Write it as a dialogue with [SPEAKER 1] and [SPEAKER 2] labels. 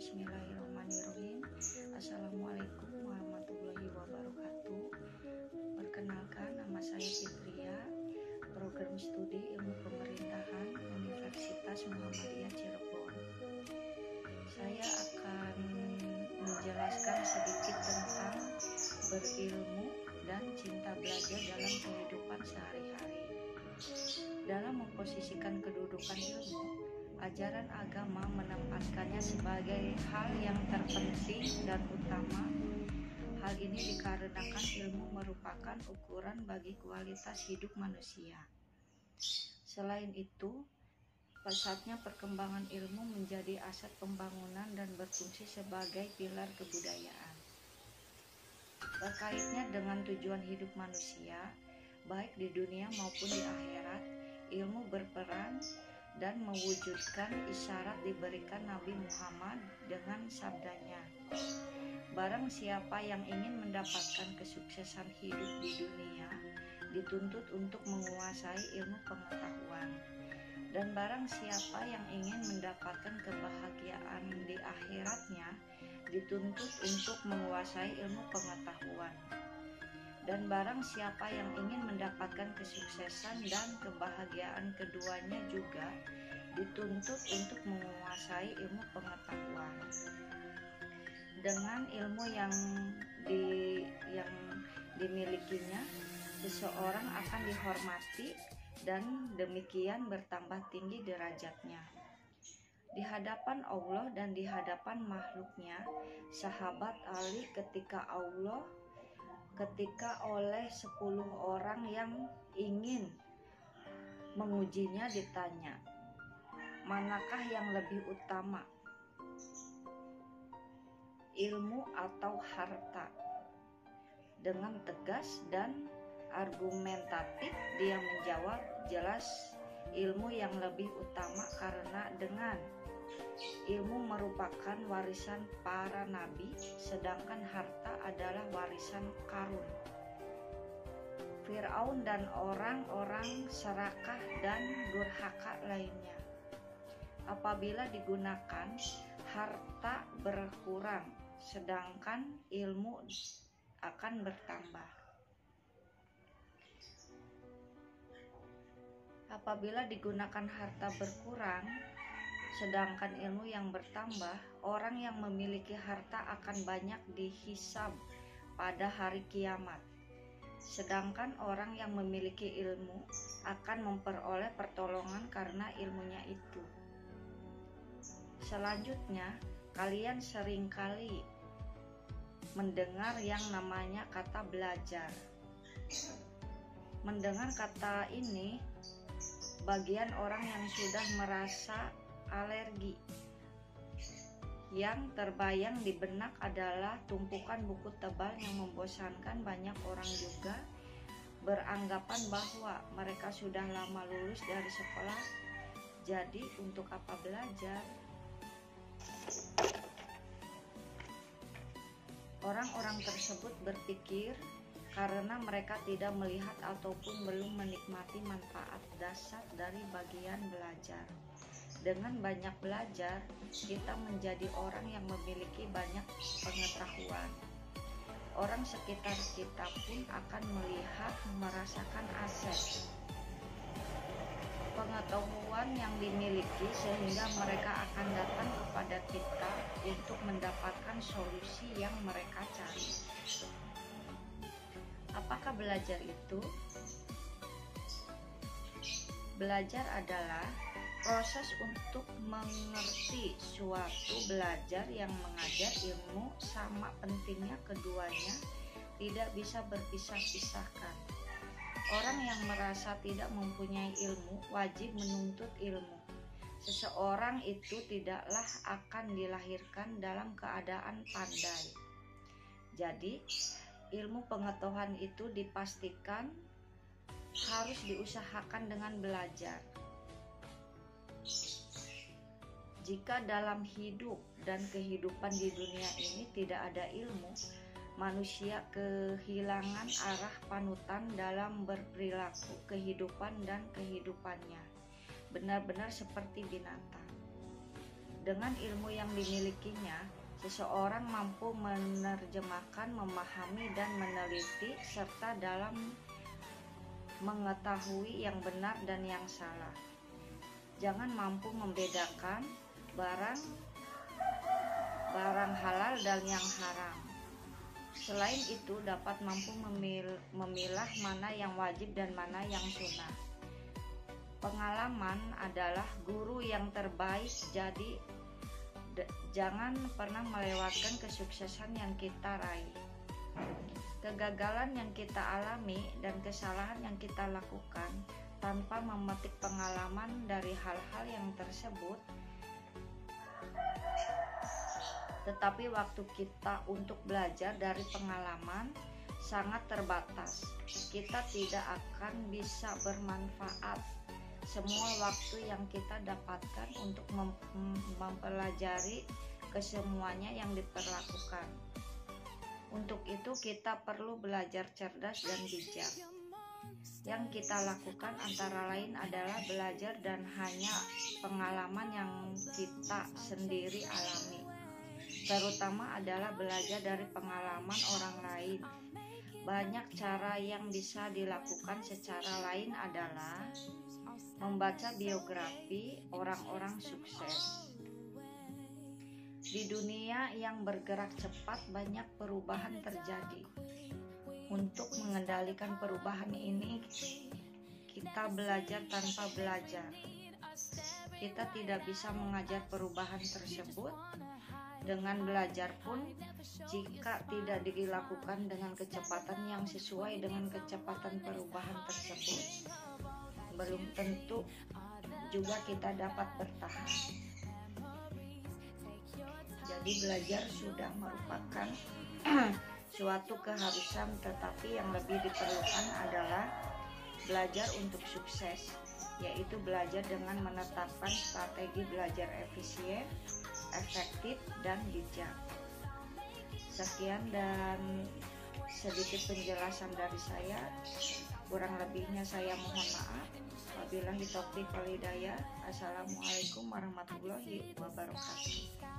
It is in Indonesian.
[SPEAKER 1] Bismillahirrahmanirrahim. Assalamualaikum warahmatullahi wabarakatuh. Perkenalkan, nama saya Fitria, program studi ilmu pemerintahan Universitas Muhammadiyah Cirebon. Saya akan menjelaskan sedikit tentang berilmu dan cinta belajar dalam kehidupan sehari-hari. Dalam memposisikan kedudukan ilmu, ajaran agama menempatkannya sebagai hal yang terpenting dan utama. Hal ini dikarenakan ilmu merupakan ukuran bagi kualitas hidup manusia. Selain itu, pesatnya perkembangan ilmu menjadi aset pembangunan dan berfungsi sebagai pilar kebudayaan. Terkaitnya dengan tujuan hidup manusia, baik di dunia maupun di akhirat, ilmu berperan dan mewujudkan isyarat diberikan Nabi Muhammad dengan sabdanya, "Barang siapa yang ingin mendapatkan kesuksesan hidup di dunia, dituntut untuk menguasai ilmu pengetahuan. Dan barang siapa yang ingin mendapatkan kebahagiaan di akhiratnya, dituntut untuk menguasai ilmu pengetahuan. Dan barang siapa yang ingin mendapatkan kesuksesan dan kebahagiaan keduanya juga dituntut untuk menguasai ilmu pengetahuan." Dengan ilmu yang dimilikinya, seseorang akan dihormati dan demikian bertambah tinggi derajatnya di hadapan Allah dan di hadapan makhluknya. Sahabat Ali ketika oleh 10 orang yang ingin mengujinya ditanya, "Manakah yang lebih utama, ilmu atau harta?" Dengan tegas dan argumentatif dia menjawab, "Jelas ilmu yang lebih utama, karena dengan ilmu merupakan warisan para nabi, sedangkan harta adalah warisan Qarun, Fir'aun dan orang-orang serakah dan durhaka lainnya. Apabila digunakan, harta berkurang, sedangkan ilmu akan bertambah. Apabila digunakan harta berkurang, sedangkan ilmu yang bertambah, orang yang memiliki harta akan banyak dihisab pada hari kiamat. Sedangkan orang yang memiliki ilmu akan memperoleh pertolongan karena ilmunya itu. Selanjutnya, kalian seringkali mendengar yang namanya kata belajar. Mendengar kata ini, bagian orang yang sudah merasa alergi. Yang terbayang di benak adalah tumpukan buku tebal yang membosankan. Banyak orang juga beranggapan bahwa mereka sudah lama lulus dari sekolah, jadi untuk apa belajar? Orang-orang tersebut berpikir karena mereka tidak melihat ataupun belum menikmati manfaat dasar dari bagian belajar. Dengan banyak belajar, kita menjadi orang yang memiliki banyak pengetahuan. Orang sekitar kita pun akan melihat, merasakan aset pengetahuan yang dimiliki, sehingga mereka akan datang kepada kita untuk mendapatkan solusi yang mereka cari. Apakah belajar itu? Belajar adalah proses untuk mengerti suatu. Belajar yang mengajar ilmu sama pentingnya keduanya tidak bisa berpisah-pisahkan. Orang yang merasa tidak mempunyai ilmu wajib menuntut ilmu. Seseorang itu tidaklah akan dilahirkan dalam keadaan pandai. Jadi, ilmu pengetahuan itu dipastikan harus diusahakan dengan belajar. Jika dalam hidup dan kehidupan di dunia ini tidak ada ilmu, manusia kehilangan arah panutan dalam berperilaku, kehidupan dan kehidupannya. Benar-benar seperti binatang. Dengan ilmu yang dimilikinya, seseorang mampu menerjemahkan, memahami, dan meneliti, serta dalam mengetahui yang benar dan yang salah. Jangan mampu membedakan barang halal dan yang haram. Selain itu, dapat mampu memilah mana yang wajib dan mana yang sunnah. Pengalaman adalah guru yang terbaik, jadi jangan pernah melewatkan kesuksesan yang kita raih. Kegagalan yang kita alami dan kesalahan yang kita lakukan tanpa memetik pengalaman dari hal-hal yang tersebut, tetapi waktu kita untuk belajar dari pengalaman sangat terbatas. Kita tidak akan bisa bermanfaat semua waktu yang kita dapatkan untuk mempelajari kesemuanya yang diperlakukan. Untuk itu kita perlu belajar cerdas dan bijak. Yang kita lakukan antara lain adalah belajar dan hanya pengalaman yang kita sendiri alami. Terutama adalah belajar dari pengalaman orang lain. Banyak cara yang bisa dilakukan secara lain adalah membaca biografi orang-orang sukses. Di dunia yang bergerak cepat, banyak perubahan terjadi. Untuk mengendalikan perubahan ini, kita belajar tanpa belajar. Kita tidak bisa mengajar perubahan tersebut. Dengan belajar pun, jika tidak dilakukan dengan kecepatan yang sesuai dengan kecepatan perubahan tersebut, belum tentu juga kita dapat bertahan. Jadi belajar sudah merupakan suatu keharusan, tetapi yang lebih diperlukan adalah belajar untuk sukses, yaitu belajar dengan menetapkan strategi belajar efisien, efektif, dan bijak. Sekian dan sedikit penjelasan dari saya. Kurang lebihnya saya mohon maaf. Wabillahi taufiq wal hidayah. Assalamualaikum warahmatullahi wabarakatuh.